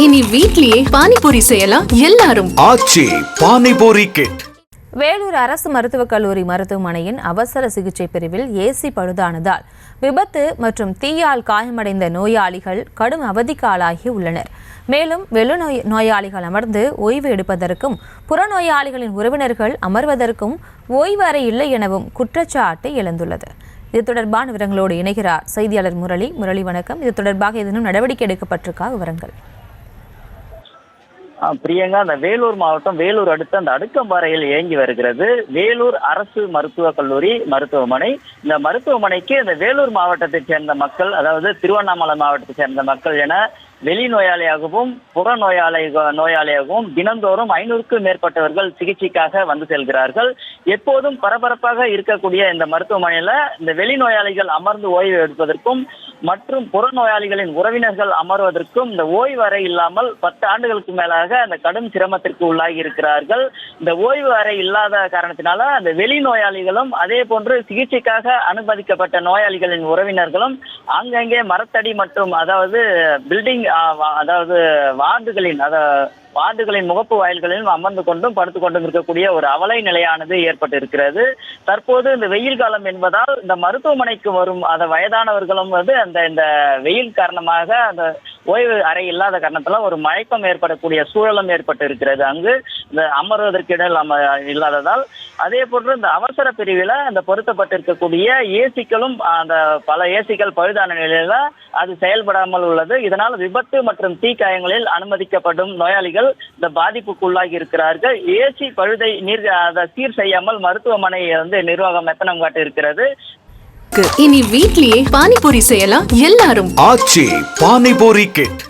இனி வீட்லயே பானிபூரி செய்யலாம் எல்லாரும். ஆச்சி பானிபூரி கிட். வேலூர் அரசு மருத்துவக் கல்லூரி மருத்துவமனையின் அவசர சிகிச்சை பிரிவில் ஏசி பழுதானதால் விபத்து மற்றும் தீயால் காயமடைந்த நோயாளிகள் கடும் அவதிக்கு ஆளாகி உள்ளனர். மேலும் நோயாளிகள் அமர்ந்து ஓய்வு எடுப்பதற்கும் புறநோயாளிகளின் உறவினர்கள் அமர்வதற்கும் ஓய்வு அறை இல்லை எனவும் குற்றச்சாட்டு எழுந்துள்ளது. இது தொடர்பான விவரங்களோடு இணைகிறார் செய்தியாளர் முரளி. வணக்கம். இது தொடர்பாக ஏதேனும் நடவடிக்கை எடுக்கப்பட்டிருக்கா? விவரங்கள். பிரியங்கா, அந்த வேலூர் மாவட்டம் வேலூர் அடுத்த அந்த அடுக்கம்பாறையில் இயங்கி வருகிறது வேலூர் அரசு மருத்துவக் கல்லூரி மருத்துவமனை. இந்த மருத்துவமனைக்கு இந்த வேலூர் மாவட்டத்தைச் சேர்ந்த மக்கள், அதாவது திருவண்ணாமலை மாவட்டத்தைச் சேர்ந்த மக்கள் என வெளி நோயாளியாகவும் புற நோயாளியாகவும் தினந்தோறும் 500க்கும் மேற்பட்டவர்கள் சிகிச்சைக்காக வந்து செல்கிறார்கள். எப்போதும் பரபரப்பாக இருக்கக்கூடிய இந்த மருத்துவமனையில இந்த வெளி நோயாளிகள் அமர்ந்து ஓய்வு எடுப்பதற்கும் மற்றும் புற நோயாளிகளின் உறவினர்கள் அமர்வதற்கும் இந்த ஓய்வு அறை இல்லாமல் 10 ஆண்டுகளுக்கு மேலாக அந்த கடும் சிரமத்திற்கு உள்ளாகி இருக்கிறார்கள். இந்த ஓய்வு அறை இல்லாத காரணத்தினால அந்த வெளி நோயாளிகளும் அதே போன்று சிகிச்சைக்காக அனுமதிக்கப்பட்ட நோயாளிகளின் உறவினர்களும் அங்கங்கே மரத்தடி மற்றும் அதாவது பில்டிங் அதாவது வார்டுகளின் முகப்பு வாயில்களிலும் அமர்ந்து கொண்டும் படுத்துக் கொண்டும் இருக்கக்கூடிய ஒரு அவலை நிலையானது ஏற்பட்டு இருக்கிறது. தற்போது இந்த வெயில் காலம் என்பதால் இந்த மருத்துவமனைக்கு வரும் அந்த வயதானவர்களும் இந்த வெயில் காரணமாக அந்த ஓய்வு அறை இல்லாத காரணத்துல ஒரு மயக்கம் ஏற்படக்கூடிய சூழலும் ஏற்பட்டு இருக்கிறது. அங்கு இந்த அமர்வதற்கு இடம் இல்லாததால் அதே போன்று இந்த அவசர பிரிவில் அந்த பொருத்தப்பட்டிருக்கக்கூடிய ஏசிக்களும் அந்த பல ஏசிக்கள் பழுதான நிலையில அது செயல்படாமல் உள்ளது. இதனால் விபத்து மற்றும் தீக்காயங்களில் அனுமதிக்கப்படும் நோயாளிகள் இந்த பாதிப்புக்குள்ளாகி இருக்கிறார்கள். ஏசி பழுதை சீர் செய்யாமல் மருத்துவமனை நிர்வாகம் மெத்தனம் காட்டி இருக்கிறது. இனி வீட்லயே பானிபூரி செய்யலாம் எல்லாரும். ஆச்சி பானிபூரி கிட்.